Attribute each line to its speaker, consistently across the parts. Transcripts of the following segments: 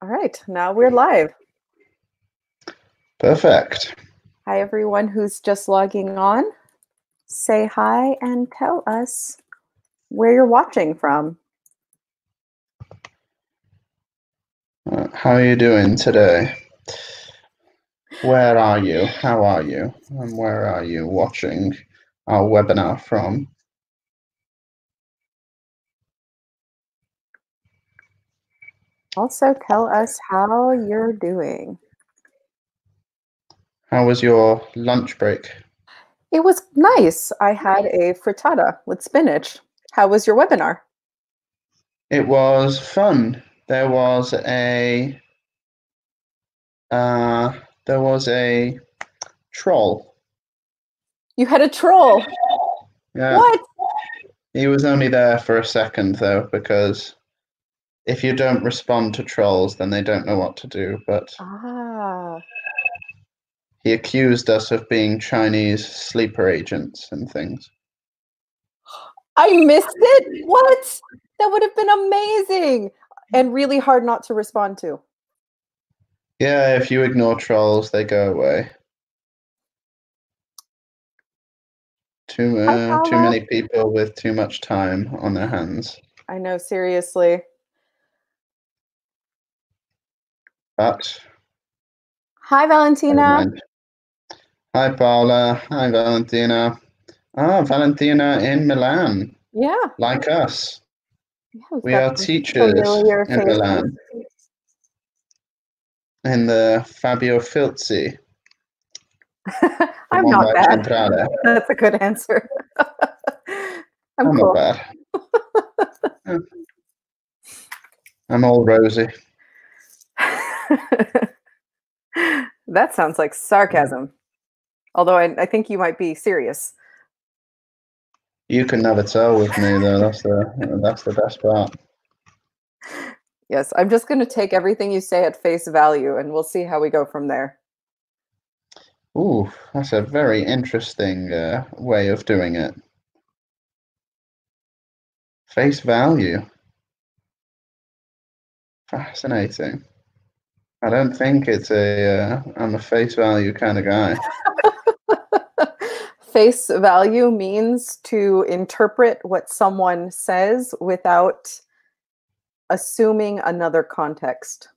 Speaker 1: All right, now we're live.
Speaker 2: Perfect.
Speaker 1: Hi, everyone who's just logging on. Say hi and tell us where you're watching from.
Speaker 2: How are you doing today? Where are you? How are you? And where are you watching our webinar from?
Speaker 1: Also, tell us how you're doing.
Speaker 2: How was your lunch break?
Speaker 1: It was nice. I had a frittata with spinach. How was your webinar?
Speaker 2: It was fun. There was a troll.
Speaker 1: You had a troll.
Speaker 2: Yeah.
Speaker 1: What?
Speaker 2: He was only there for a second though, because if you don't respond to trolls, then they don't know what to do. But he accused us of being Chinese sleeper agents and things.
Speaker 1: I missed it? What? That would have been amazing and really hard not to respond to.
Speaker 2: Yeah, if you ignore trolls, they go away. Too many people with too much time on their hands.
Speaker 1: I know, seriously.
Speaker 2: But
Speaker 1: hi, Valentina.
Speaker 2: Hi, Paula. Hi, Valentina. Valentina in Milan.
Speaker 1: Yeah.
Speaker 2: Like us.
Speaker 1: Yeah,
Speaker 2: we are teachers in Milan. In the Fabio Filzi.
Speaker 1: I'm not bad. That's a good answer. I'm cool.
Speaker 2: Not bad. I'm all rosy.
Speaker 1: That sounds like sarcasm. Although I think you might be serious.
Speaker 2: You can never tell with me, though. That's the best part.
Speaker 1: Yes, I'm just going to take everything you say at face value, and we'll see how we go from there.
Speaker 2: Ooh, that's a very interesting way of doing it. Face value. Fascinating. I don't think it's I'm a face value kind of guy.
Speaker 1: Face value means to interpret what someone says without assuming another context.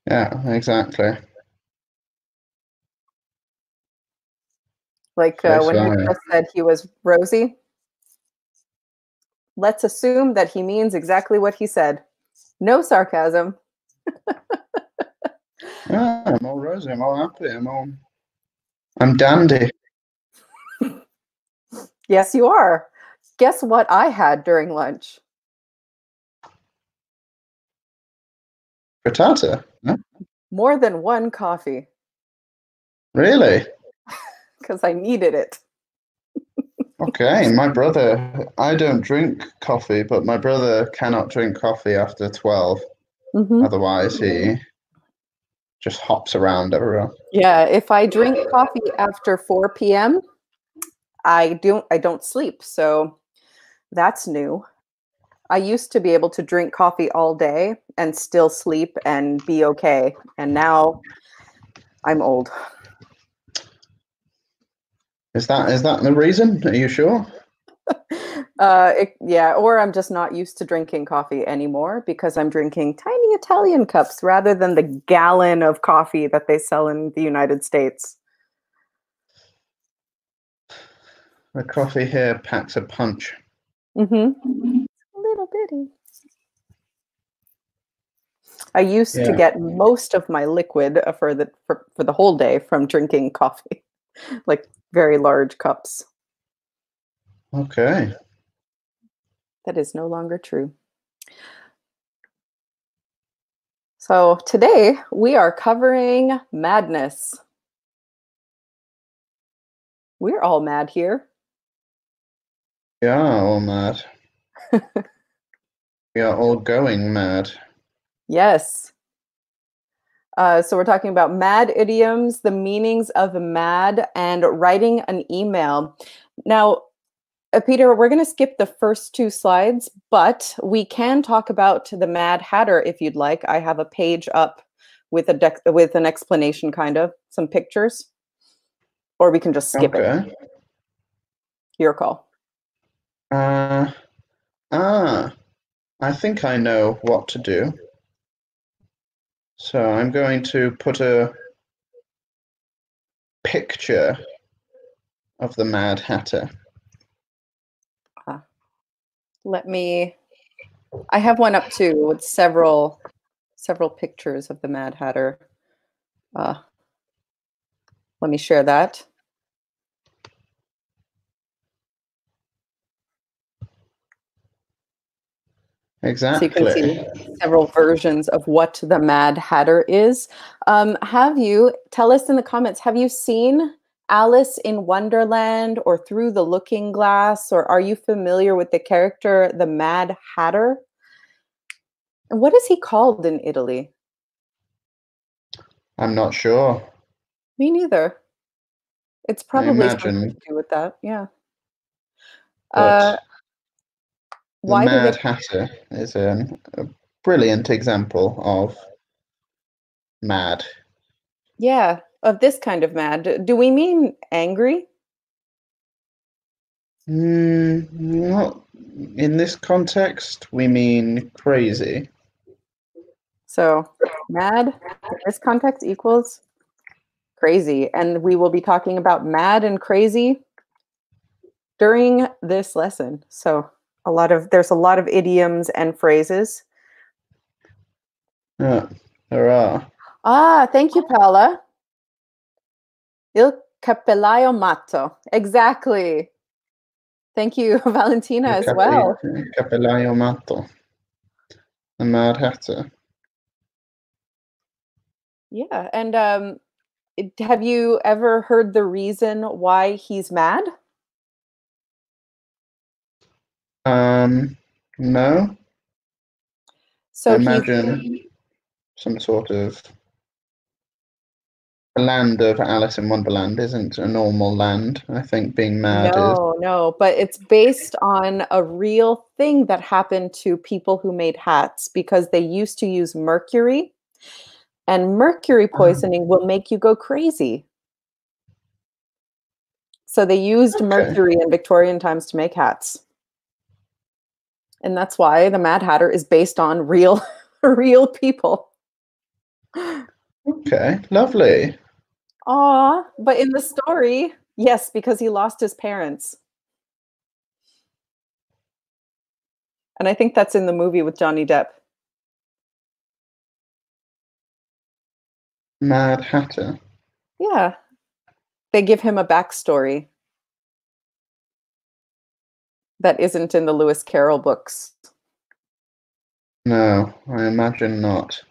Speaker 2: Yeah, exactly.
Speaker 1: Like when he just said he was rosy. Let's assume that he means exactly what he said. No sarcasm.
Speaker 2: Yeah, I'm all rosy. I'm all happy. I'm dandy.
Speaker 1: Yes, you are. Guess what I had during lunch?
Speaker 2: Frittata? Huh?
Speaker 1: More than one coffee.
Speaker 2: Really?
Speaker 1: Because I needed it.
Speaker 2: Okay, my brother, I don't drink coffee, but my brother cannot drink coffee after 12. Mm-hmm. Otherwise, he just hops around everywhere.
Speaker 1: Yeah, if I drink coffee after 4 p.m., I don't sleep. So that's new. I used to be able to drink coffee all day and still sleep and be okay. And now I'm old.
Speaker 2: Is that the reason? Are you sure?
Speaker 1: Yeah, or I'm just not used to drinking coffee anymore because I'm drinking tiny Italian cups rather than the gallon of coffee that they sell in the United States.
Speaker 2: The coffee here packs a punch.
Speaker 1: Mm-hmm. A little bitty. I used to get most of my liquid for the whole day from drinking coffee, like very large cups.
Speaker 2: Okay.
Speaker 1: That is no longer true. So today we are covering madness. We're all mad here.
Speaker 2: We are all mad. We are all going mad.
Speaker 1: Yes. So we're talking about mad idioms, the meanings of mad, and writing an email. Now, Peter, we're going to skip the first two slides, but we can talk about the Mad Hatter if you'd like. I have a page up with with an explanation, kind of, some pictures. Or we can just skip it. Your call.
Speaker 2: I think I know what to do. So I'm going to put a picture of the Mad Hatter.
Speaker 1: I have one up too with several pictures of the Mad Hatter. Let me share that.
Speaker 2: Exactly.
Speaker 1: So you can see several versions of what the Mad Hatter is. Tell us in the comments, have you seen Alice in Wonderland or Through the Looking Glass, or are you familiar with the character, the Mad Hatter? And what is he called in Italy?
Speaker 2: I'm not sure.
Speaker 1: Me neither. It's probably something to do with that, yeah.
Speaker 2: But the Mad Hatter is a brilliant example of mad.
Speaker 1: Yeah, of this kind of mad. Do we mean angry?
Speaker 2: Not in this context. We mean crazy.
Speaker 1: So mad in this context equals crazy. And we will be talking about mad and crazy during this lesson. So there's a lot of idioms and phrases.
Speaker 2: Yeah, there are.
Speaker 1: Thank you, Paola. Il cappellaio matto. Exactly. Thank you, Valentina, as well.
Speaker 2: Cappellaio matto. The Mad Hatter.
Speaker 1: Yeah, and have you ever heard the reason why he's mad?
Speaker 2: No. So I imagine some sort of the land of Alice in Wonderland isn't a normal land. I think being mad is.
Speaker 1: No, but it's based on a real thing that happened to people who made hats because they used to use mercury, and mercury poisoning will make you go crazy. So they used mercury in Victorian times to make hats. And that's why the Mad Hatter is based on real people.
Speaker 2: Okay, lovely.
Speaker 1: But in the story, yes, because he lost his parents. And I think that's in the movie with Johnny Depp.
Speaker 2: Mad Hatter.
Speaker 1: Yeah. They give him a backstory that isn't in the Lewis Carroll books.
Speaker 2: No, I imagine not.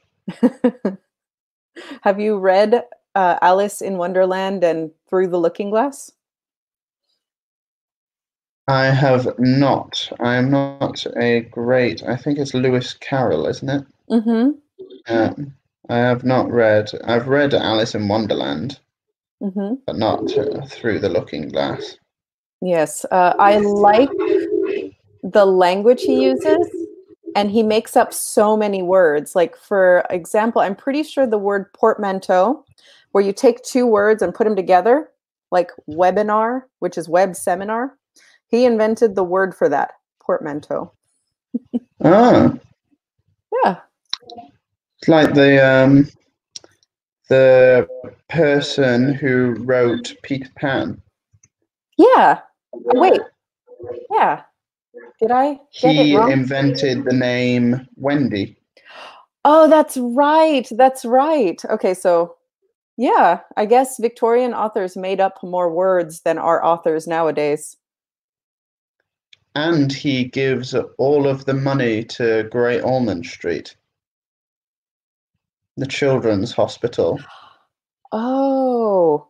Speaker 1: Have you read Alice in Wonderland and Through the Looking Glass?
Speaker 2: I have not. I am not a great. I think it's Lewis Carroll, isn't it?
Speaker 1: Mm-hmm.
Speaker 2: I have not read. I've read Alice in Wonderland, but not Through the Looking Glass.
Speaker 1: Yes, I like the language he uses, and he makes up so many words. Like, for example, I'm pretty sure the word portmanteau, where you take two words and put them together, like webinar, which is web seminar. He invented the word for that, portmanteau.
Speaker 2: Yeah. It's like the person who wrote Peter Pan.
Speaker 1: Yeah. Wait. Yeah. Did I get it wrong?
Speaker 2: He invented the name Wendy.
Speaker 1: Oh, that's right. That's right. Okay, so yeah, I guess Victorian authors made up more words than our authors nowadays.
Speaker 2: And he gives all of the money to Great Ormond Street, the children's hospital.
Speaker 1: Oh.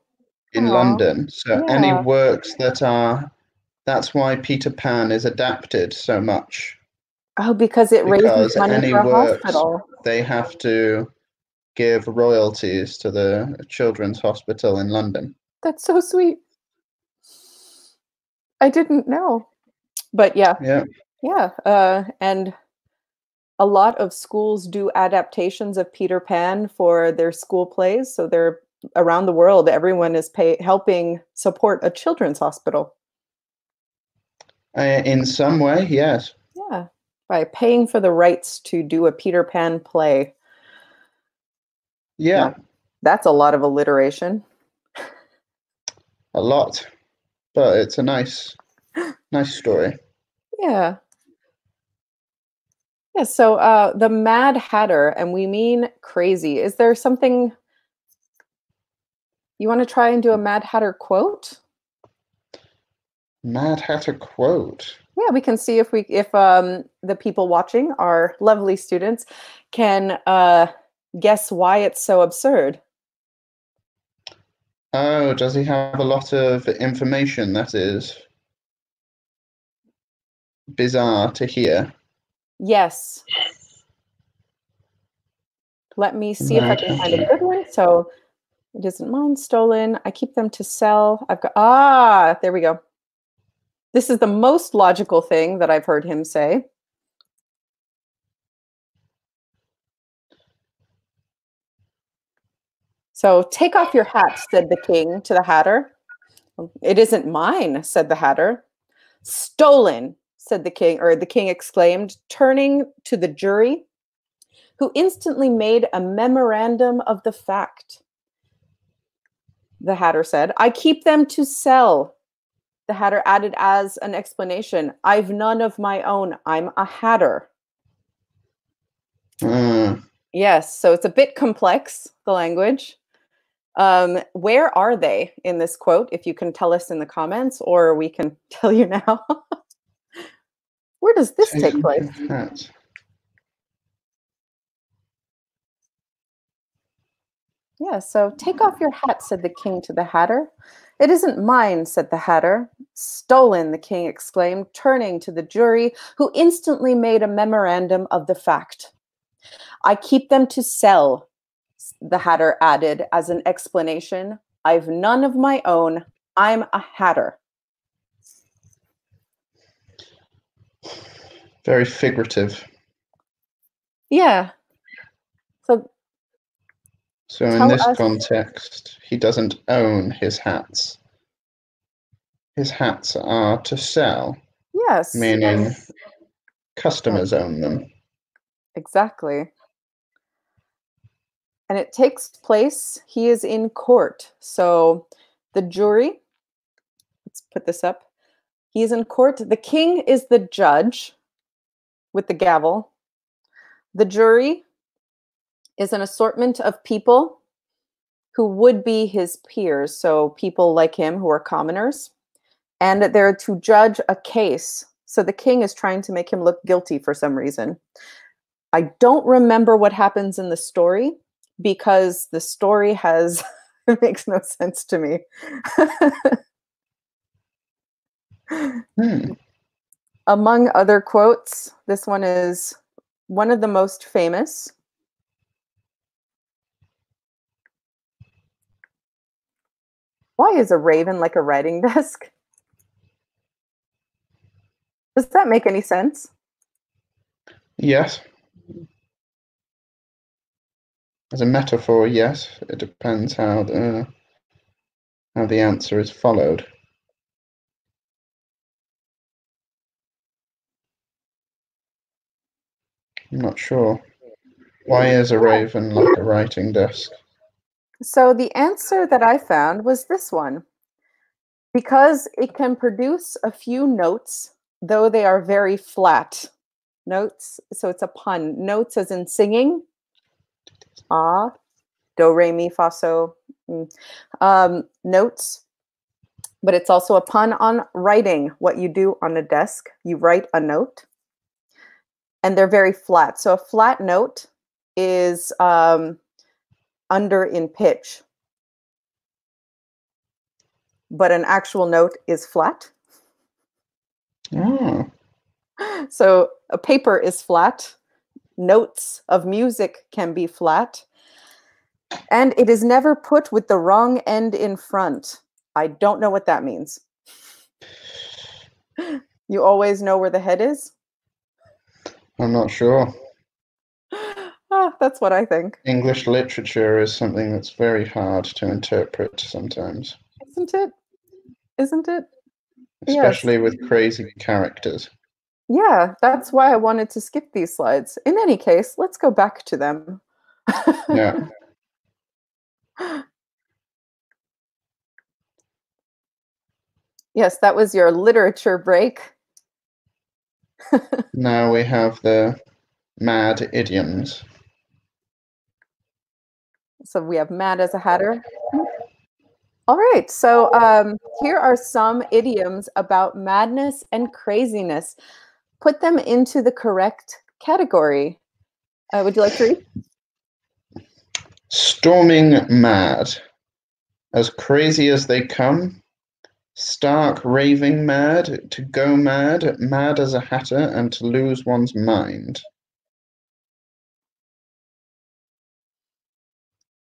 Speaker 2: In London. So any works that are, that's why Peter Pan is adapted so much.
Speaker 1: Oh, because it raises money
Speaker 2: any
Speaker 1: for a
Speaker 2: works,
Speaker 1: hospital.
Speaker 2: They have to give royalties to the children's hospital in London.
Speaker 1: That's so sweet. I didn't know. But yeah,
Speaker 2: Yeah.
Speaker 1: and a lot of schools do adaptations of Peter Pan for their school plays. So they're around the world. Everyone is helping support a children's hospital.
Speaker 2: In some way, yes.
Speaker 1: Yeah, by paying for the rights to do a Peter Pan play.
Speaker 2: Yeah,
Speaker 1: that's a lot of alliteration.
Speaker 2: a lot, but it's a nice story.
Speaker 1: Yeah. Yeah, so the Mad Hatter, and we mean crazy. Is there something you want to try and do a Mad Hatter quote?
Speaker 2: Mad Hatter quote.
Speaker 1: Yeah, we can see if the people watching, our lovely students, can guess why it's so absurd.
Speaker 2: Oh, does he have a lot of information that is bizarre to hear?
Speaker 1: Yes. Let me see if I can find a good one. So it isn't mine, stolen. I keep them to sell. I've got, there we go. This is the most logical thing that I've heard him say. So, take off your hat, said the king to the hatter. It isn't mine, said the hatter. Stolen, said the king, or the king exclaimed, turning to the jury, who instantly made a memorandum of the fact. The hatter said, I keep them to sell. The hatter added as an explanation, I've none of my own. I'm a hatter. Yes, so it's a bit complex, the language. Where are they in this quote? If you can tell us in the comments, or we can tell you now. Where does this take place? Yeah, so take off your hat, said the king to the hatter. It isn't mine, said the hatter. Stolen, the king exclaimed, turning to the jury, who instantly made a memorandum of the fact. I keep them to sell, the hatter added as an explanation. I've none of my own. I'm a hatter.
Speaker 2: Very figurative.
Speaker 1: Yeah.
Speaker 2: So in this context, he doesn't own his hats. His hats are to sell.
Speaker 1: Yes.
Speaker 2: Meaning customers own them.
Speaker 1: Exactly. And it takes place, he is in court. So the jury, let's put this up. He is in court. The king is the judge with the gavel. The jury is an assortment of people who would be his peers. So people like him who are commoners. And they're to judge a case. So the king is trying to make him look guilty for some reason. I don't remember what happens in the story because the story has it makes no sense to me. Among other quotes, this one is one of the most famous. Why is a raven like a writing desk? Does that make any sense?
Speaker 2: Yes. As a metaphor, yes. It depends how the answer is followed. I'm not sure. Why is a raven like a writing desk?
Speaker 1: So the answer that I found was this one. Because it can produce a few notes, though they are very flat. Notes, so it's a pun. Notes as in singing. Ah, do, re, mi, fa, so. Notes. But it's also a pun on writing, what you do on a desk. You write a note. And they're very flat. So a flat note is under in pitch. But an actual note is flat.
Speaker 2: Oh.
Speaker 1: So a paper is flat. Notes of music can be flat. And it is never put with the wrong end in front. I don't know what that means. You always know where the head is?
Speaker 2: I'm not sure.
Speaker 1: That's what I think.
Speaker 2: English literature is something that's very hard to interpret sometimes.
Speaker 1: Isn't it? Isn't it?
Speaker 2: Especially
Speaker 1: Yes.
Speaker 2: with crazy characters.
Speaker 1: Yeah, that's why I wanted to skip these slides. In any case, let's go back to them.
Speaker 2: Yeah.
Speaker 1: Yes, that was your literature break.
Speaker 2: Now we have the mad idioms.
Speaker 1: So we have mad as a hatter. All right, so here are some idioms about madness and craziness. Put them into the correct category. Would you like to read?
Speaker 2: Storming mad. As crazy as they come. Stark raving mad, to go mad, mad as a hatter, and to lose one's mind.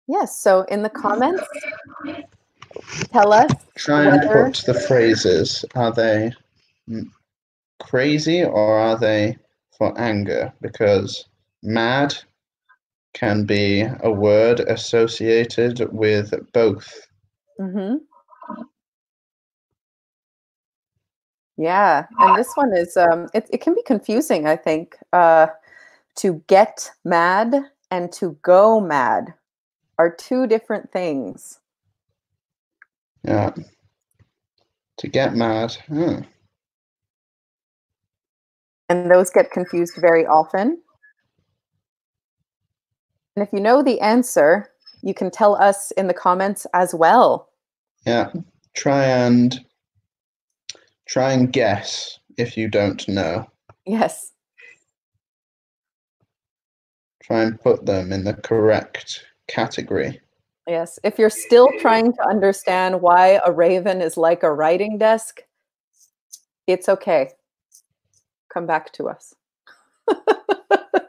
Speaker 1: Yes, so in the comments, tell us
Speaker 2: Try and
Speaker 1: whether
Speaker 2: put the phrases. Are they crazy or are they for anger? Because mad can be a word associated with both.
Speaker 1: Yeah, and this one is it can be confusing, I think. To get mad and to go mad are two different things.
Speaker 2: Yeah. To get mad.
Speaker 1: And those get confused very often. And if you know the answer, you can tell us in the comments as well.
Speaker 2: Yeah. Try and guess if you don't know.
Speaker 1: Yes.
Speaker 2: Try and put them in the correct category.
Speaker 1: Yes. If you're still trying to understand why a raven is like a writing desk, it's okay. Come back to us.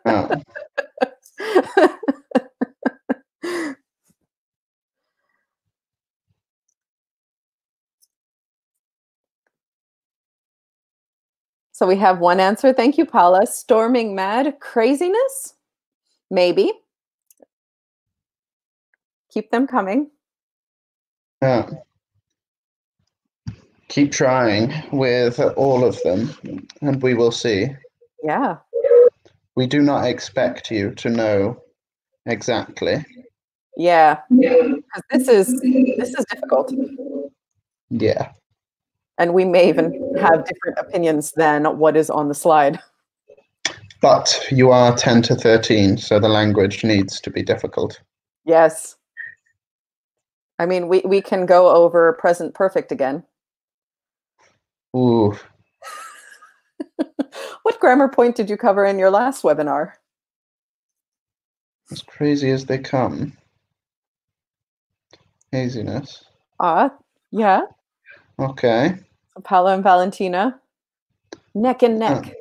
Speaker 2: Oh.
Speaker 1: So we have one answer. Thank you, Paula. Storming mad. Craziness? Maybe. Keep them coming.
Speaker 2: Yeah. Keep trying with all of them, and we will see.
Speaker 1: Yeah.
Speaker 2: We do not expect you to know exactly.
Speaker 1: Yeah. Because this is difficult.
Speaker 2: Yeah.
Speaker 1: And we may even have different opinions than what is on the slide.
Speaker 2: But you are 10 to 13, so the language needs to be difficult.
Speaker 1: Yes. I mean, we can go over present perfect again.
Speaker 2: Ooh.
Speaker 1: What grammar point did you cover in your last webinar?
Speaker 2: As crazy as they come. Haziness.
Speaker 1: Yeah.
Speaker 2: Okay.
Speaker 1: So Paula and Valentina. Neck and neck.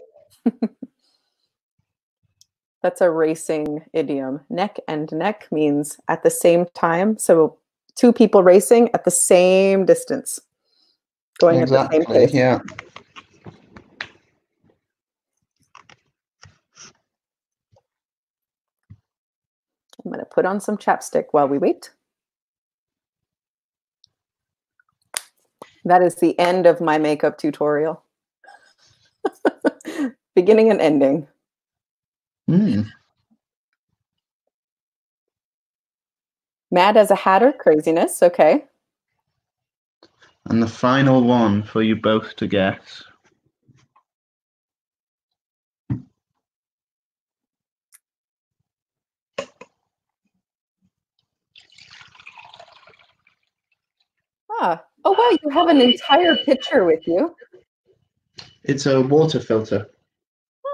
Speaker 1: That's a racing idiom. Neck and neck means at the same time. So two people racing at the same distance, going at the same
Speaker 2: Exactly,
Speaker 1: pace.
Speaker 2: yeah.
Speaker 1: I'm going to put on some chapstick while we wait. That is the end of my makeup tutorial. Beginning and ending. Mad as a hatter, craziness, okay.
Speaker 2: And the final one for you both to guess.
Speaker 1: Oh wow, you have an entire picture with you.
Speaker 2: It's a water filter.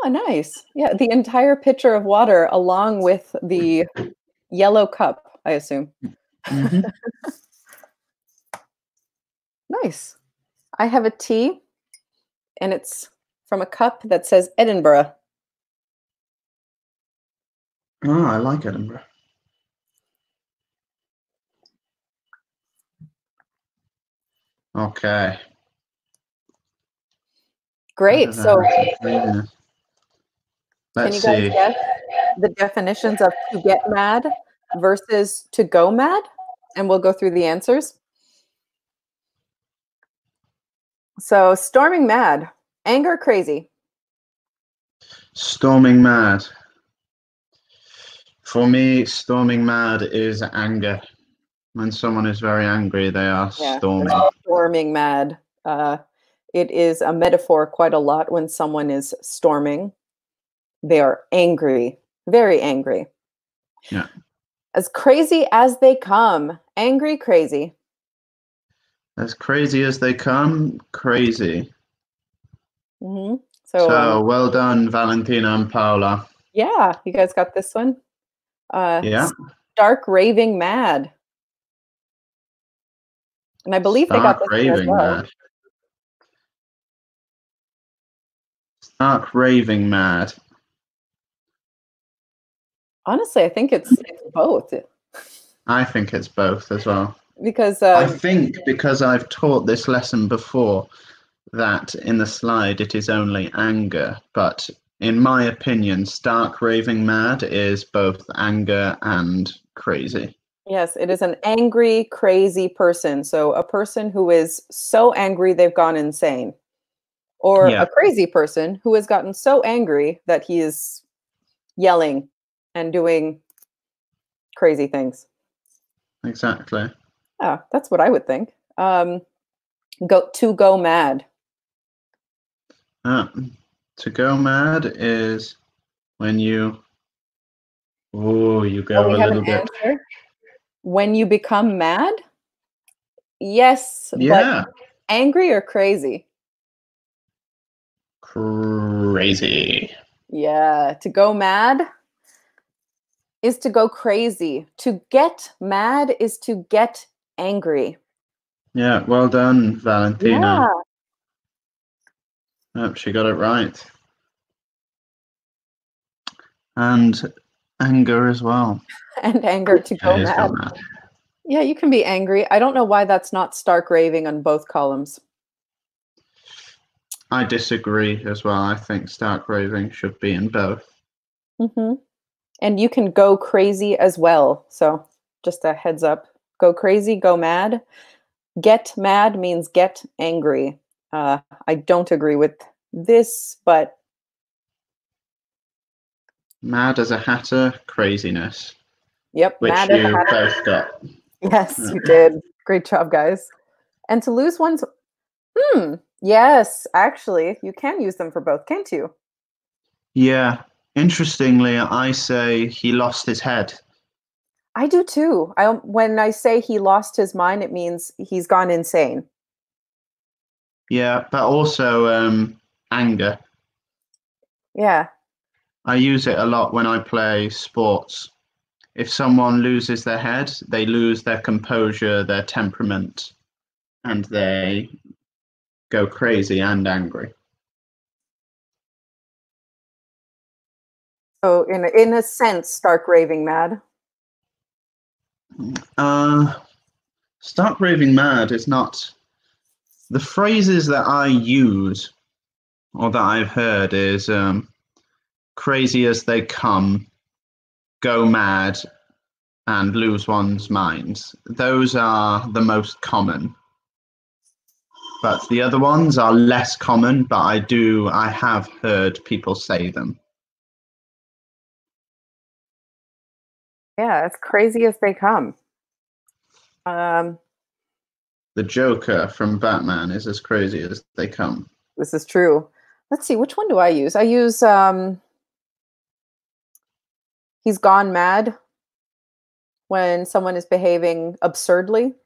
Speaker 1: Oh, nice. Yeah, the entire pitcher of water along with the yellow cup, I assume. Nice. I have a tea, and it's from a cup that says Edinburgh.
Speaker 2: Oh, I like Edinburgh. Okay.
Speaker 1: Great. So can you guys
Speaker 2: see.
Speaker 1: guess the definitions of to get mad versus to go mad? And we'll go through the answers. So storming mad, anger, crazy.
Speaker 2: Storming mad. For me, storming mad is anger. When someone is very angry, they are storming.
Speaker 1: Storming mad. It is a metaphor quite a lot when someone is storming. They are angry, very angry.
Speaker 2: Yeah.
Speaker 1: As crazy as they come. Angry, crazy.
Speaker 2: As crazy as they come, crazy.
Speaker 1: Mm-hmm.
Speaker 2: So well done, Valentina and Paula.
Speaker 1: Yeah, you guys got this one.
Speaker 2: Yeah.
Speaker 1: Stark raving mad. And I believe they got this one as well.
Speaker 2: Mad. Stark raving mad.
Speaker 1: Honestly, I think it's both.
Speaker 2: I think it's both as well.
Speaker 1: Because
Speaker 2: I think because I've taught this lesson before that in the slide it is only anger, but in my opinion, stark raving mad is both anger and crazy.
Speaker 1: Yes, it is an angry, crazy person. So a person who is so angry they've gone insane. Or a crazy person who has gotten so angry that he is yelling and doing crazy things.
Speaker 2: Exactly.
Speaker 1: Yeah, that's what I would think. Go mad.
Speaker 2: To go mad is when you go a little bit.
Speaker 1: Answer. When you become mad? Yes, but angry or crazy?
Speaker 2: Crazy.
Speaker 1: Yeah, to go mad is to go crazy. To get mad is to get angry.
Speaker 2: Yeah, well done, Valentina.
Speaker 1: Yeah.
Speaker 2: Oh, she got it right. And anger as well.
Speaker 1: And anger to go mad. Yeah, you can be angry. I don't know why that's not stark raving on both columns.
Speaker 2: I disagree as well. I think stark raving should be in both.
Speaker 1: Mm-hmm. And you can go crazy as well. So just a heads up. Go crazy, go mad. Get mad means get angry. I don't agree with this, but...
Speaker 2: Mad as a hatter, craziness.
Speaker 1: Yep,
Speaker 2: which
Speaker 1: mad
Speaker 2: you
Speaker 1: as a hatter.
Speaker 2: both got.
Speaker 1: Yes, you did. Great job, guys. And to lose one's... yes, actually, you can use them for both, can't you?
Speaker 2: Yeah. Interestingly, I say he lost his head.
Speaker 1: I do too. When I say he lost his mind, it means he's gone insane.
Speaker 2: Yeah, but also anger.
Speaker 1: Yeah.
Speaker 2: I use it a lot when I play sports. If someone loses their head, they lose their composure, their temperament, and they go crazy and angry.
Speaker 1: So in a sense, stark raving mad.
Speaker 2: Stark raving mad is not... The phrases that I use or that I've heard is crazy as they come, go mad, and lose one's minds. Those are the most common. But the other ones are less common, but I have heard people say them.
Speaker 1: Yeah, as crazy as they come.
Speaker 2: The Joker from Batman is as crazy as they come.
Speaker 1: This is true. Let's see, which one do I use? I use he's gone mad when someone is behaving absurdly.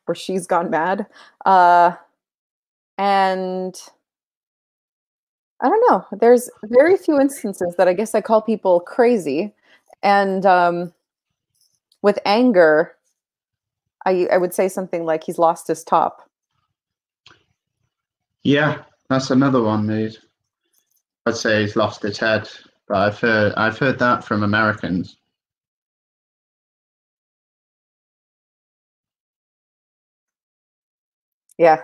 Speaker 1: Or she's gone mad. And I don't know. There's very few instances that I guess I call people crazy. And with anger, I would say something like he's lost his top.
Speaker 2: Yeah, that's another one. I'd say he's lost his head, but I've heard that from Americans.
Speaker 1: Yeah.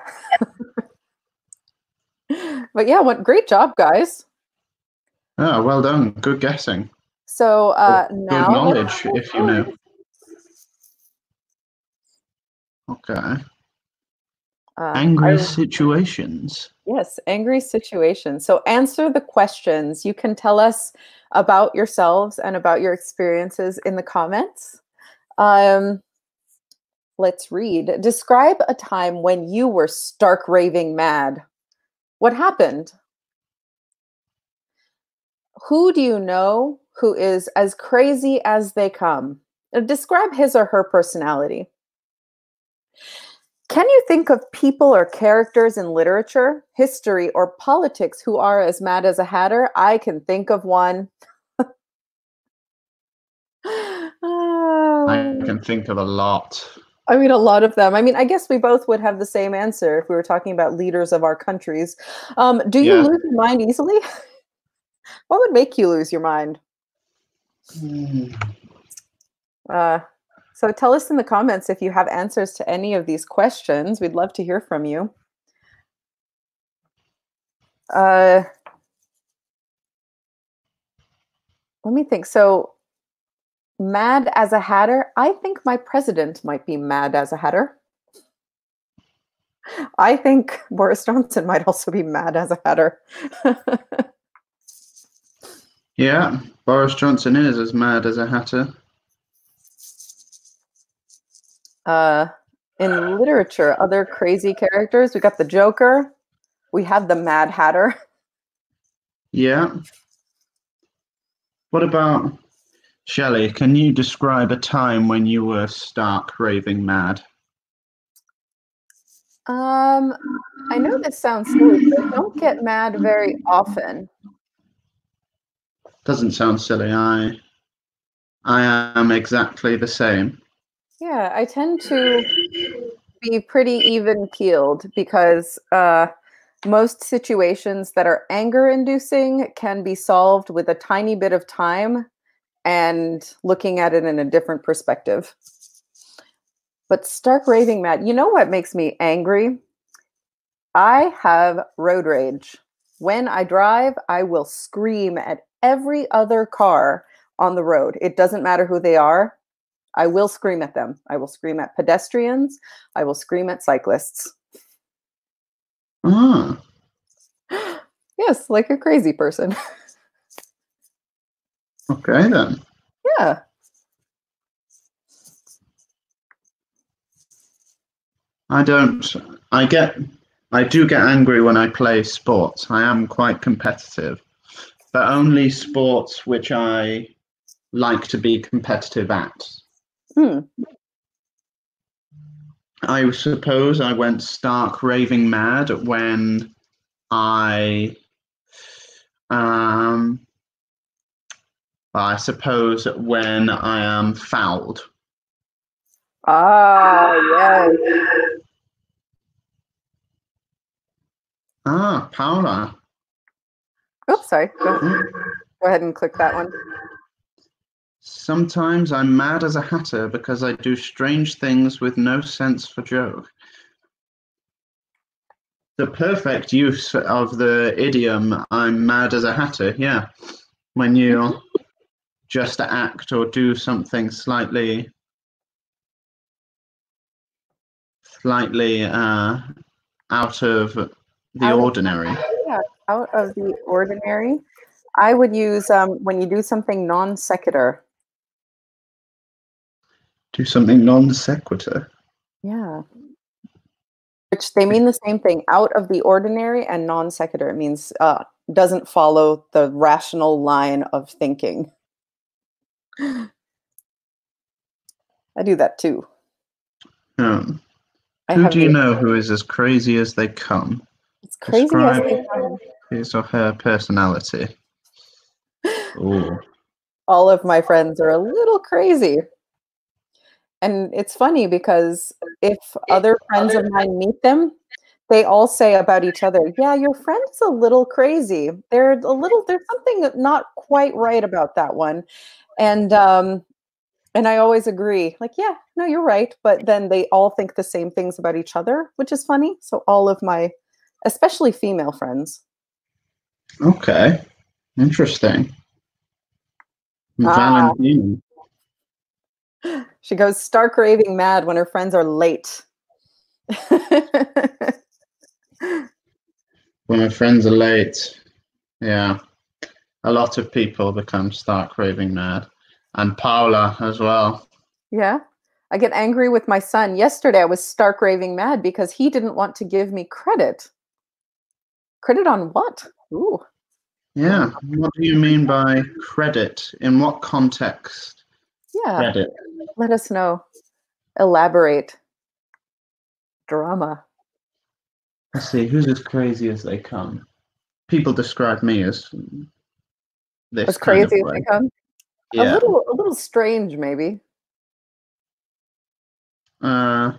Speaker 1: But yeah, great job, guys.
Speaker 2: Oh, well done. Good guessing.
Speaker 1: So
Speaker 2: good
Speaker 1: now
Speaker 2: knowledge, if you know. Okay. Angry situations.
Speaker 1: Yes, angry situations. So answer the questions. You can tell us about yourselves and about your experiences in the comments. Let's read. Describe a time when you were stark raving mad. What happened? Who do you know who is as crazy as they come? Describe his or her personality. Can you think of people or characters in literature, history, or politics who are as mad as a hatter? I can think of one.
Speaker 2: I can think of a lot.
Speaker 1: I mean, a lot of them. I mean, I guess we both would have the same answer if we were talking about leaders of our countries. Do you lose your mind easily? What would make you lose your mind? So tell us in the comments if you have answers to any of these questions. We'd love to hear from you. Let me think. So mad as a hatter. I think my president might be mad as a hatter. I think Boris Johnson might also be mad as a hatter.
Speaker 2: Yeah, Boris Johnson is as mad as a hatter.
Speaker 1: In literature, other crazy characters. We got the Joker. We have the Mad Hatter.
Speaker 2: Yeah. What about Shelley? Can you describe a time when you were stark raving mad?
Speaker 1: I know this sounds silly, but I don't get mad very often.
Speaker 2: Doesn't sound silly. I am exactly the same.
Speaker 1: Yeah, I tend to be pretty even-keeled because most situations that are anger-inducing can be solved with a tiny bit of time and looking at it in a different perspective. But stark raving mad, you know what makes me angry? I have road rage. When I drive, I will scream at every other car on the road. It doesn't matter who they are. I will scream at them. I will scream at pedestrians. I will scream at cyclists.
Speaker 2: Ah.
Speaker 1: Yes, like a crazy person.
Speaker 2: Okay, then.
Speaker 1: Yeah.
Speaker 2: I do get angry when I play sports. I am quite competitive, but only sports which I like to be competitive at. I suppose I went stark raving mad when I suppose when I am fouled.
Speaker 1: Ah, yes.
Speaker 2: Ah, Paula.
Speaker 1: Oops, sorry. Go ahead and click that one.
Speaker 2: Sometimes I'm mad as a hatter because I do strange things with no sense for joke. The perfect use of the idiom "I'm mad as a hatter," yeah. When you just act or do something slightly out of the ordinary.
Speaker 1: Yeah, out of the ordinary. I would use when you do something non sequitur.
Speaker 2: Do something non sequitur.
Speaker 1: Yeah. Which they mean the same thing, out of the ordinary, and non sequitur. It means doesn't follow the rational line of thinking. I do that too.
Speaker 2: Who do you know who is as crazy as they come?
Speaker 1: It's crazy
Speaker 2: Describe
Speaker 1: as they come.
Speaker 2: his or her personality. Ooh.
Speaker 1: All of my friends are a little crazy. And it's funny because if other friends of mine meet them, they all say about each other, yeah, your friend is a little crazy. There's something not quite right about that one. And And I always agree, like, yeah, no, you're right. But then they all think the same things about each other, which is funny. So all of my, especially female friends.
Speaker 2: Okay. Interesting.
Speaker 1: Ah,
Speaker 2: Valentine.
Speaker 1: she goes stark raving mad when her friends are late.
Speaker 2: When my friends are late. Yeah. A lot of people become stark raving mad. And Paula as well.
Speaker 1: Yeah. I get angry with my son. Yesterday, I was stark raving mad because he didn't want to give me credit. Credit on what? Ooh.
Speaker 2: Yeah. What do you mean by credit? In what context?
Speaker 1: Yeah.
Speaker 2: Credit.
Speaker 1: Let us know. Elaborate. Drama.
Speaker 2: Let's see, who's as crazy as they come? People describe me as this
Speaker 1: As
Speaker 2: kind of
Speaker 1: crazy as they
Speaker 2: way.
Speaker 1: come.
Speaker 2: Yeah.
Speaker 1: A little strange, maybe.
Speaker 2: Uh,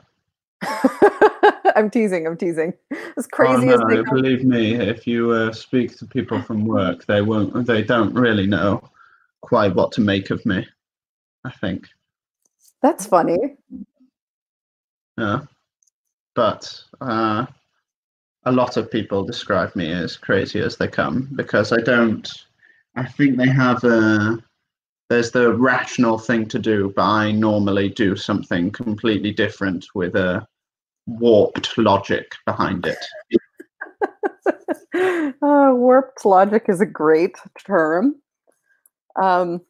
Speaker 1: I'm teasing. I'm teasing. As
Speaker 2: oh
Speaker 1: crazy as they
Speaker 2: no,
Speaker 1: come.
Speaker 2: believe me, if you speak to people from work, they don't really know quite what to make of me, I think.
Speaker 1: That's funny.
Speaker 2: Yeah. But a lot of people describe me as crazy as they come because I think they have there's the rational thing to do, but I normally do something completely different with a warped logic behind it.
Speaker 1: Warped logic is a great term. Um,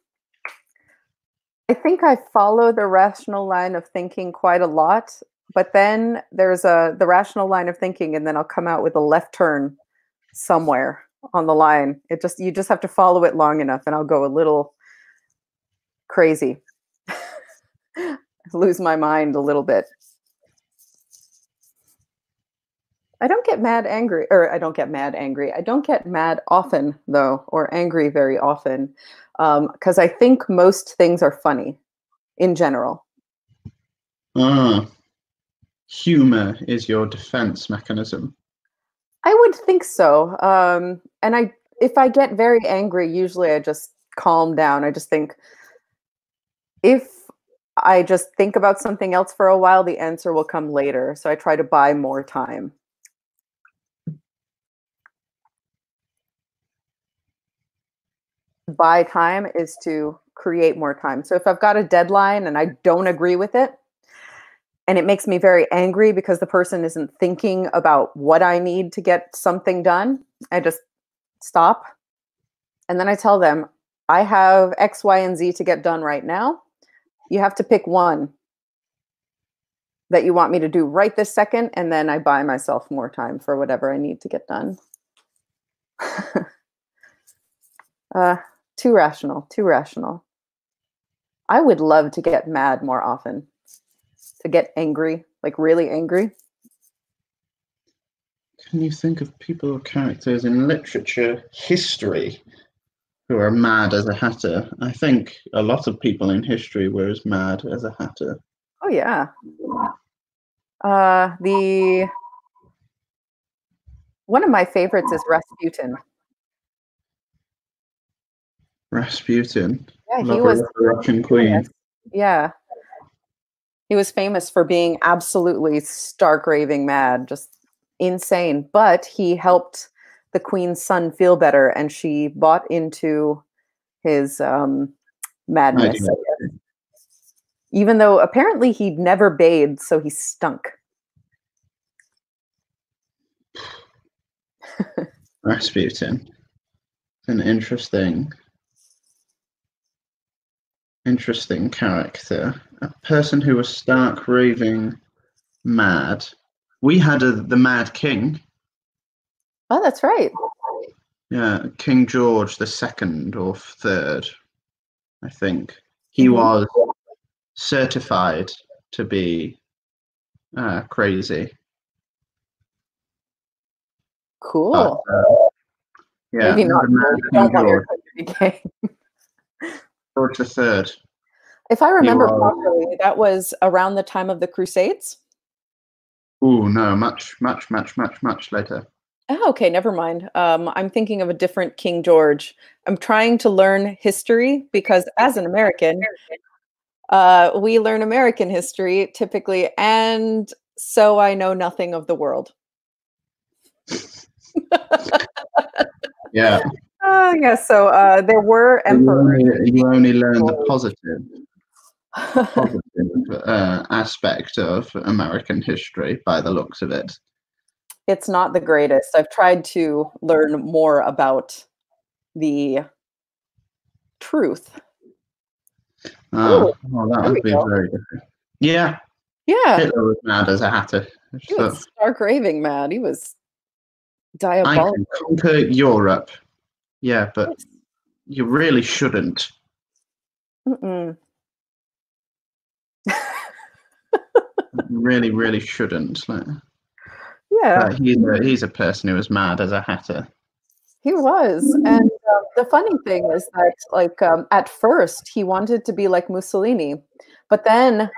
Speaker 1: I think I follow the rational line of thinking quite a lot, but then there's the rational line of thinking, and then I'll come out with a left turn somewhere on the line. You just have to follow it long enough, and I'll go a little crazy, lose my mind a little bit. I don't get mad angry, or I don't get mad angry. I don't get mad often, though, or angry very often, because I think most things are funny in general.
Speaker 2: Ah, humor is your defense mechanism.
Speaker 1: I would think so. If I get very angry, usually I just calm down. I just think if I just think about something else for a while, the answer will come later. So I try to buy more time. Buy time is to create more time. So if I've got a deadline and I don't agree with it, and it makes me very angry because the person isn't thinking about what I need to get something done, I just stop. And then I tell them, I have X, Y, and Z to get done right now. You have to pick one that you want me to do right this second, and then I buy myself more time for whatever I need to get done. Too rational, too rational. I would love to get mad more often, to get angry, like really angry.
Speaker 2: Can you think of people or characters in literature history who are mad as a hatter? I think a lot of people in history were as mad as a hatter.
Speaker 1: Oh yeah. The One of my favorites is Rasputin.
Speaker 2: Rasputin,
Speaker 1: Yeah, he
Speaker 2: lover
Speaker 1: was
Speaker 2: of the Russian
Speaker 1: famous.
Speaker 2: queen.
Speaker 1: Yeah. He was famous for being absolutely stark raving mad, just insane. But he helped the queen's son feel better, and she bought into his madness.
Speaker 2: Idea.
Speaker 1: Even though apparently he'd never bathed, so he stunk.
Speaker 2: Rasputin. It's an interesting character. A person who was stark raving mad. We had the Mad King.
Speaker 1: Oh, that's right.
Speaker 2: Yeah, King George the second or third, I think. He was certified to be crazy. But
Speaker 1: Cool.
Speaker 2: yeah,
Speaker 1: Maybe not
Speaker 2: the
Speaker 1: cool.
Speaker 2: Mad
Speaker 1: You
Speaker 2: King
Speaker 1: don't want your
Speaker 2: George,
Speaker 1: country to be gay.
Speaker 2: George the third.
Speaker 1: If I
Speaker 2: He
Speaker 1: remember
Speaker 2: was.
Speaker 1: properly, that was around the time of the Crusades.
Speaker 2: Oh no, much later.
Speaker 1: Oh, okay, never mind. I'm thinking of a different King George. I'm trying to learn history because as an American, We learn American history typically, and so I know nothing of the world.
Speaker 2: Yeah.
Speaker 1: Yeah, so there were emperors.
Speaker 2: You only learn the positive aspect of American history by the looks of it.
Speaker 1: It's not the greatest. I've tried to learn more about the truth.
Speaker 2: Well, that
Speaker 1: there
Speaker 2: would
Speaker 1: we
Speaker 2: be
Speaker 1: go.
Speaker 2: very different. Yeah.
Speaker 1: Yeah.
Speaker 2: Hitler was mad as a hatter.
Speaker 1: He was stark raving mad. He was
Speaker 2: I
Speaker 1: diabolical.
Speaker 2: can conquer Europe. Yeah, but you really shouldn't.
Speaker 1: Mm-mm.
Speaker 2: Really, really shouldn't. Like,
Speaker 1: Yeah.
Speaker 2: but he's a person who was mad as a hatter.
Speaker 1: He was. And the funny thing is that, like, at first he wanted to be like Mussolini, but then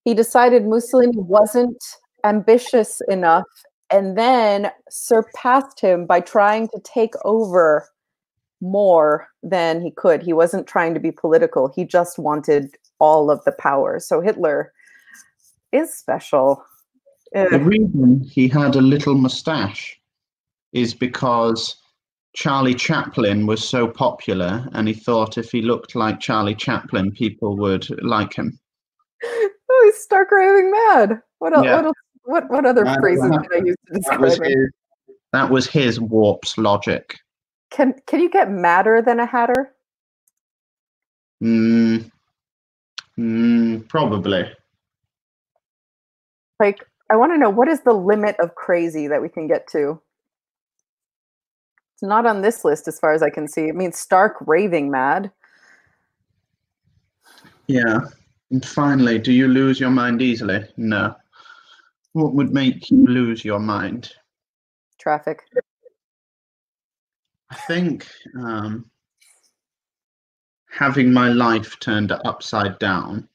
Speaker 1: he decided Mussolini wasn't ambitious enough and then surpassed him by trying to take over more than he could. He wasn't trying to be political. He just wanted all of the power. So Hitler is special.
Speaker 2: The reason he had a little mustache is because Charlie Chaplin was so popular, and he thought if he looked like Charlie Chaplin, people would like him.
Speaker 1: Oh, he's stark raving mad. What else?
Speaker 2: Yeah.
Speaker 1: What other phrases did I use to describe him?
Speaker 2: That was his warped logic.
Speaker 1: Can you get madder than a hatter?
Speaker 2: Probably.
Speaker 1: Like, I want to know, what is the limit of crazy that we can get to? It's not on this list as far as I can see. It means stark raving mad.
Speaker 2: Yeah. And finally, do you lose your mind easily? No. What would make you lose your mind?
Speaker 1: Traffic.
Speaker 2: I think having my life turned upside down,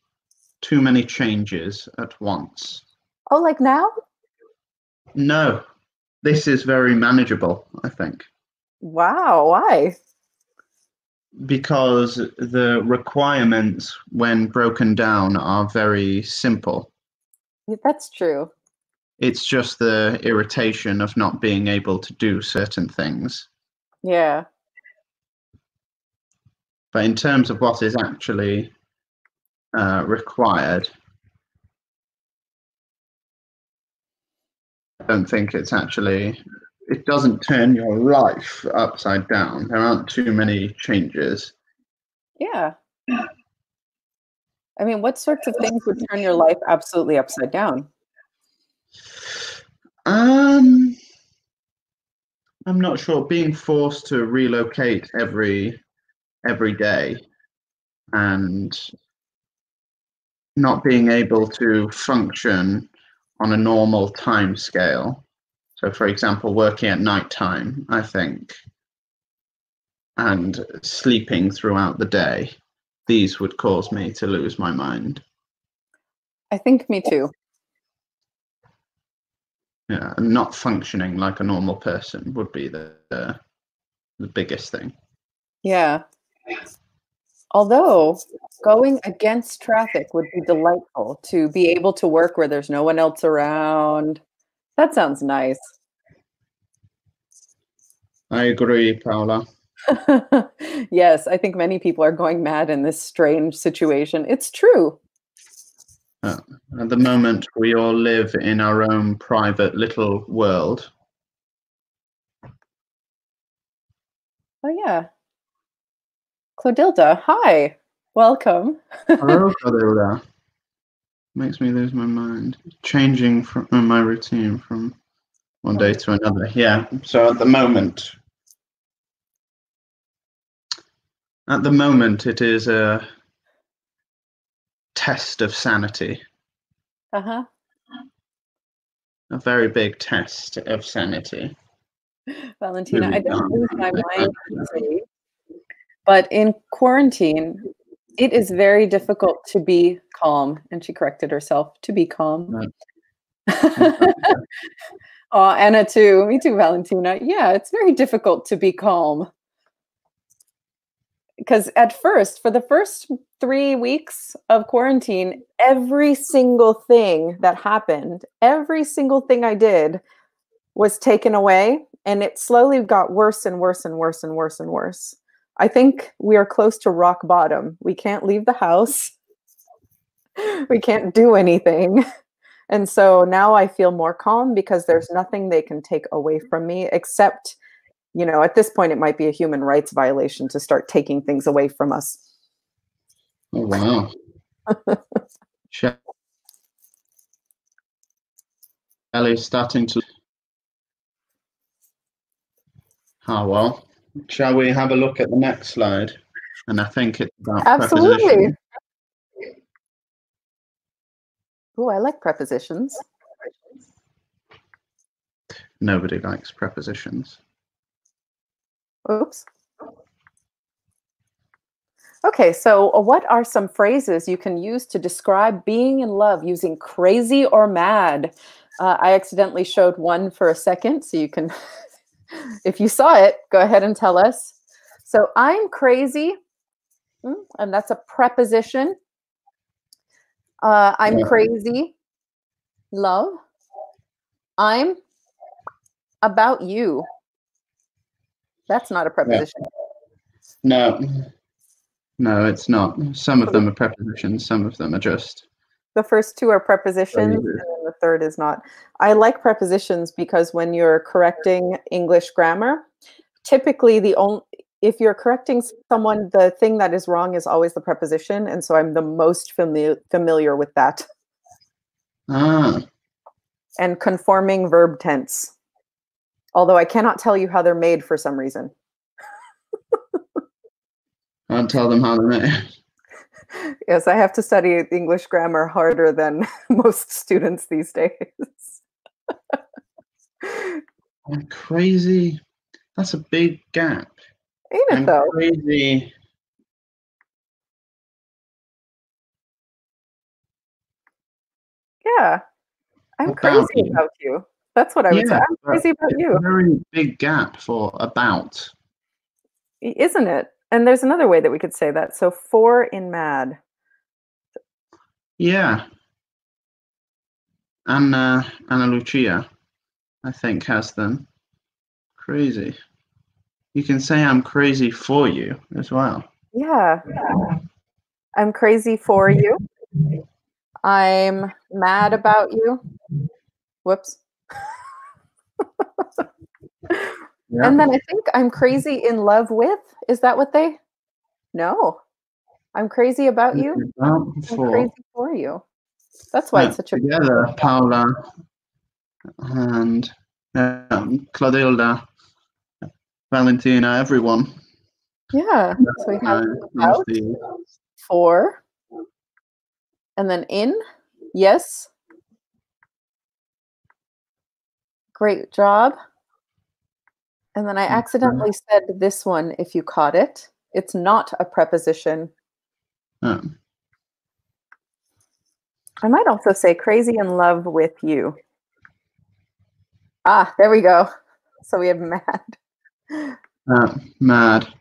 Speaker 2: too many changes at once.
Speaker 1: Oh, like now?
Speaker 2: No, this is very manageable, I think.
Speaker 1: Wow, why?
Speaker 2: Because the requirements, when broken down, are very simple.
Speaker 1: That's true.
Speaker 2: It's just the irritation of not being able to do certain things.
Speaker 1: Yeah.
Speaker 2: But in terms of what is actually required, I don't think it doesn't turn your life upside down. There aren't too many changes.
Speaker 1: Yeah. I mean, what sorts of things would turn your life absolutely upside down?
Speaker 2: I'm not sure. Being forced to relocate every day and not being able to function on a normal time scale. So, for example, working at night time, I think, and sleeping throughout the day, these would cause me to lose my mind.
Speaker 1: I think me too.
Speaker 2: Yeah, and not functioning like a normal person would be the biggest thing.
Speaker 1: Yeah. Although going against traffic would be delightful, to be able to work where there's no one else around. That sounds nice.
Speaker 2: I agree, Paula.
Speaker 1: Yes, I think many people are going mad in this strange situation. It's true.
Speaker 2: At the moment, we all live in our own private little world.
Speaker 1: Oh, yeah. Clodilda, hi. Welcome.
Speaker 2: Hello, Clodilda. Makes me lose my mind. Changing from my routine from one day to another. Yeah. So at the moment, it is a test of sanity.
Speaker 1: Uh-huh.
Speaker 2: A very big test of sanity.
Speaker 1: Valentina, I don't lose my mind easily, but in quarantine, it is very difficult to be calm. And she corrected herself, to be calm.
Speaker 2: Right.
Speaker 1: Oh, Anna too. Me too, Valentina. Yeah, it's very difficult to be calm. because at first, for the first 3 weeks of quarantine, every single thing that happened, every single thing I did was taken away, and it slowly got worse and worse and worse and worse and worse. I think we are close to rock bottom. We can't leave the house. We can't do anything. And so now I feel more calm because there's nothing they can take away from me except, you know, at this point, it might be a human rights violation to start taking things away from us.
Speaker 2: Oh, wow. Shelley's starting to... Oh, well. Shall we have a look at the next slide? And I think it's about
Speaker 1: Absolutely. Oh, I like prepositions.
Speaker 2: Nobody likes prepositions.
Speaker 1: Oops. Okay, so what are some phrases you can use to describe being in love using crazy or mad? I accidentally showed one for a second, so you can, if you saw it, go ahead and tell us. So I'm crazy, and that's a preposition. I'm crazy, love. I'm about you. That's not a preposition.
Speaker 2: No. No, it's not. Some of them are prepositions, some of them are just...
Speaker 1: The first two are prepositions, and then the third is not. I like prepositions because when you're correcting English grammar, typically if you're correcting someone, the thing that is wrong is always the preposition, and so I'm the most familiar with that.
Speaker 2: Ah.
Speaker 1: And conforming verb tense. Although I cannot tell you how they're made for some reason.
Speaker 2: I'll tell them how they're made.
Speaker 1: Yes, I have to study English grammar harder than most students these days.
Speaker 2: I'm crazy. That's a big gap.
Speaker 1: Ain't it, though?
Speaker 2: Crazy.
Speaker 1: Yeah. I'm crazy about you. That's what I would say. I'm crazy about you.
Speaker 2: A very big gap for about.
Speaker 1: Isn't it? And there's another way that we could say that. So for in mad.
Speaker 2: Yeah. Anna Lucia, I think, has them. Crazy. You can say I'm crazy for you as well.
Speaker 1: Yeah. I'm crazy for you. I'm mad about you. Whoops. Yeah. And then I think I'm crazy in love with. Is that what they? No. I'm crazy about you. I'm crazy for you. That's why it's such a
Speaker 2: together, Paula and Clotilda, Valentina, everyone.
Speaker 1: Yeah. So we have about, for, and then in. Yes. Great job. And then I accidentally said this one, if you caught it. It's not a preposition.
Speaker 2: Oh.
Speaker 1: I might also say crazy in love with you. Ah, there we go. So we have mad.
Speaker 2: Mad.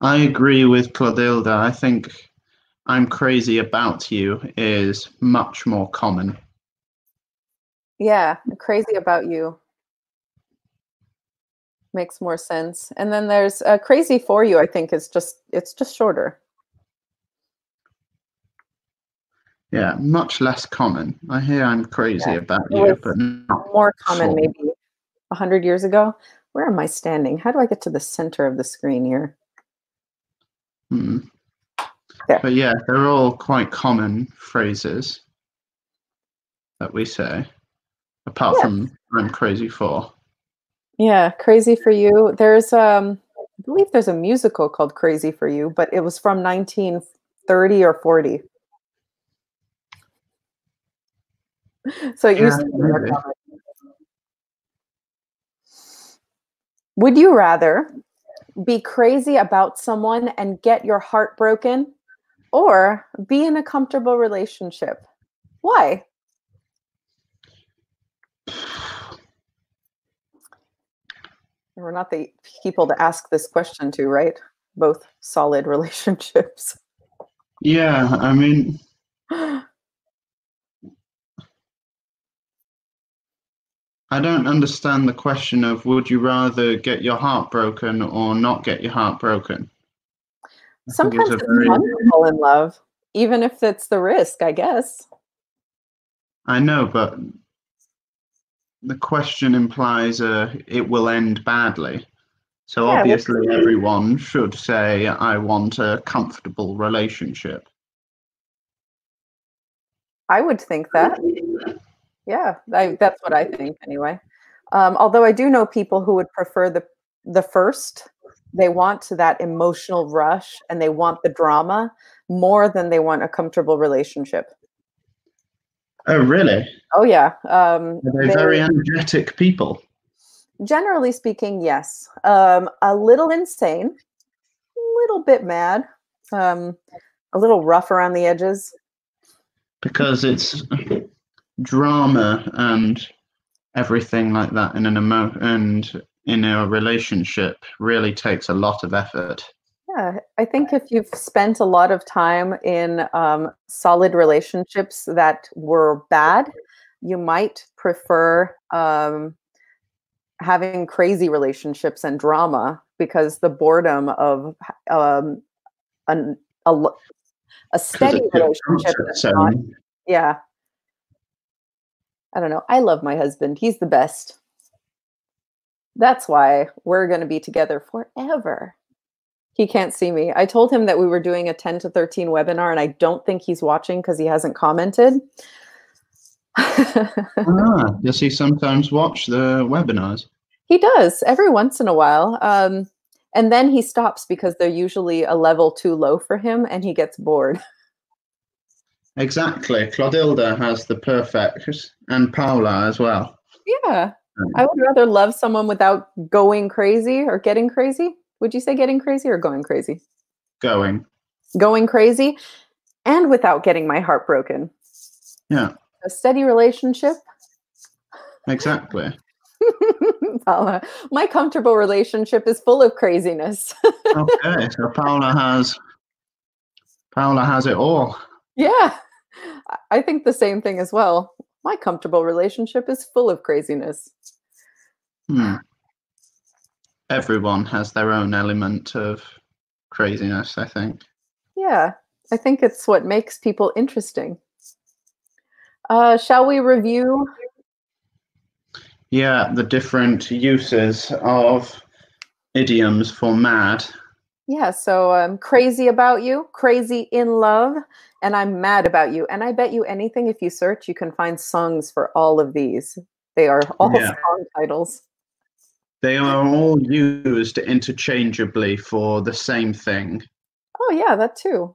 Speaker 2: I agree with Clotilda. I think I'm crazy about you is much more common.
Speaker 1: Yeah, crazy about you. Makes more sense. And then there's crazy for you, I think it's just shorter.
Speaker 2: Yeah, much less common. I hear I'm crazy about you, but not
Speaker 1: more common maybe 100 years ago. Where am I standing? How do I get to the center of the screen here?
Speaker 2: There. But yeah, they're all quite common phrases that we say, apart from I'm crazy for. Yeah,
Speaker 1: crazy for you. There's I believe there's a musical called Crazy for You, but it was from 1930 or 40. So it used to be more common. Would you rather be crazy about someone and get your heart broken, or be in a comfortable relationship? Why? We're not the people to ask this question to, right? both solid relationships.
Speaker 2: Yeah, I mean, I don't understand the question of would you rather get your heart broken or not get your heart broken?
Speaker 1: Sometimes it's fun to fall in love, even if it's the risk, I guess.
Speaker 2: I know, but the question implies it will end badly. So
Speaker 1: Yeah,
Speaker 2: obviously everyone should say, I want a comfortable relationship.
Speaker 1: I would think that. Yeah, that's what I think anyway. Although I do know people who would prefer the first. They want that emotional rush and they want the drama more than they want a comfortable relationship.
Speaker 2: Oh, really?
Speaker 1: Oh yeah.
Speaker 2: Are they very energetic people?
Speaker 1: Generally speaking, yes. A little insane, a little bit mad, a little rough around the edges.
Speaker 2: Because it's drama and everything like that and in a relationship really takes a lot of effort.
Speaker 1: Yeah, I think if you've spent a lot of time in solid relationships that were bad, you might prefer having crazy relationships and drama because the boredom of an, a steady relationship that's not, yeah. I don't know. I love my husband. He's the best. That's why we're going to be together forever. He can't see me. I told him that we were doing a 10 to 13 webinar, and I don't think he's watching because he hasn't commented.
Speaker 2: Does he sometimes watch the webinars?
Speaker 1: He does every once in a while. And then he stops because they're usually a level too low for him and he gets bored.
Speaker 2: Exactly. Clodilda has the perfect, and Paula as well.
Speaker 1: Yeah. I would rather love someone without going crazy or getting crazy. Would you say getting crazy or going crazy?
Speaker 2: Going
Speaker 1: crazy and without getting my heart broken.
Speaker 2: Yeah.
Speaker 1: A steady relationship.
Speaker 2: Exactly.
Speaker 1: Paula, my comfortable relationship is full of craziness.
Speaker 2: Okay, so Paula has it all.
Speaker 1: Yeah, I think the same thing as well. My comfortable relationship is full of craziness.
Speaker 2: Everyone has their own element of craziness, I think.
Speaker 1: Yeah, I think it's what makes people interesting. Shall we review?
Speaker 2: Yeah, the different uses of idioms for mad.
Speaker 1: Yeah, so I'm crazy about you, crazy in love, and I'm mad about you. And I bet you anything, if you search, you can find songs for all of these. They are all song titles.
Speaker 2: They are all used interchangeably for the same thing.
Speaker 1: Oh, yeah, that too.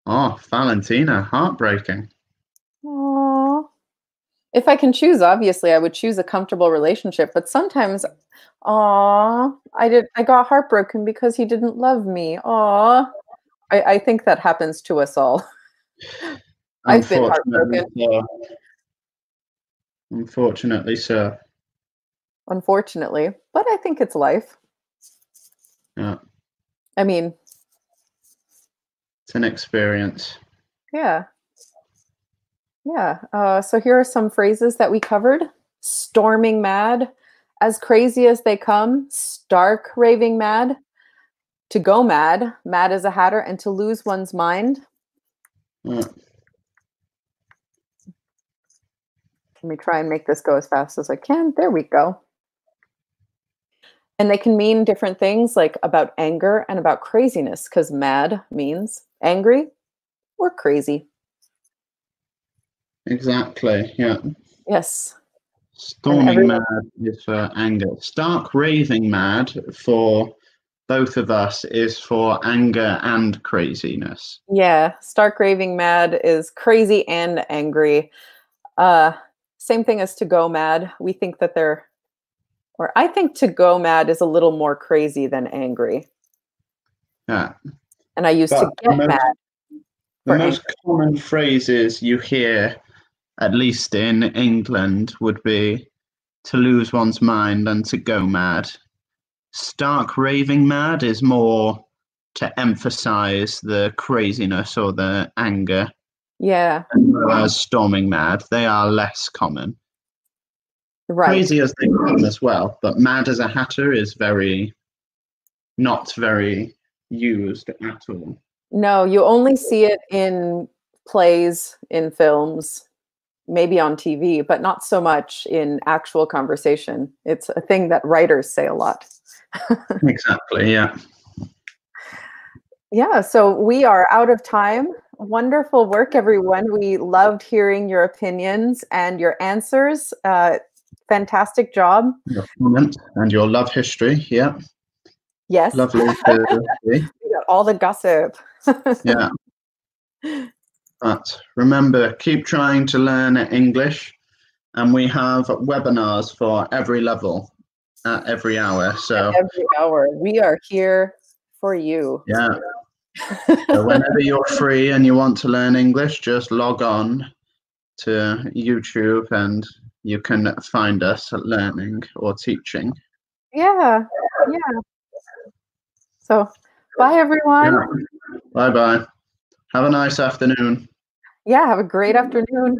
Speaker 2: Oh, Valentina, heartbreaking.
Speaker 1: Aww. If I can choose, obviously, I would choose a comfortable relationship. But sometimes, I got heartbroken because he didn't love me. Aw. I think that happens to us all. I've been heartbroken.
Speaker 2: Unfortunately so.
Speaker 1: Unfortunately. But I think it's life.
Speaker 2: Yeah.
Speaker 1: I mean,
Speaker 2: it's an experience.
Speaker 1: Yeah. Yeah. So here are some phrases that we covered. Storming mad, as crazy as they come, stark raving mad, to go mad, mad as a hatter, and to lose one's mind.
Speaker 2: Yeah.
Speaker 1: Let me try and make this go as fast as I can. There we go. And they can mean different things, like about anger and about craziness, because mad means angry or crazy.
Speaker 2: Exactly, yeah.
Speaker 1: Yes.
Speaker 2: Storming mad is for anger. Stark raving mad for both of us is for anger and craziness.
Speaker 1: Yeah, stark raving mad is crazy and angry. Same thing as to go mad. We think that I think to go mad is a little more crazy than angry.
Speaker 2: Yeah.
Speaker 1: And I used to get mad.
Speaker 2: The most common phrases you hear, at least in England, would be to lose one's mind and to go mad. stark raving mad is more to emphasize the craziness or the anger.
Speaker 1: Yeah.
Speaker 2: Whereas storming mad, they are less common.
Speaker 1: Right.
Speaker 2: Crazy as they come as well, but mad as a hatter is not very used at all.
Speaker 1: No, you only see it in plays, in films, maybe on TV, but not so much in actual conversation. It's a thing that writers say a lot.
Speaker 2: Exactly, yeah.
Speaker 1: Yeah, so we are out of time. Wonderful work, everyone. We loved hearing your opinions and your answers. Fantastic job.
Speaker 2: Your comment and your love history, yeah.
Speaker 1: Yes.
Speaker 2: Lovely to see.
Speaker 1: We got all the gossip.
Speaker 2: Yeah. But remember, keep trying to learn English, and we have webinars for every level at every hour. So
Speaker 1: every hour. We are here for you.
Speaker 2: yeah. So whenever you're free and you want to learn English, just log on to YouTube and you can find us learning or teaching.
Speaker 1: Yeah. Yeah. So bye, everyone.
Speaker 2: Yeah. Bye-bye. Have a nice afternoon.
Speaker 1: Yeah, have a great afternoon.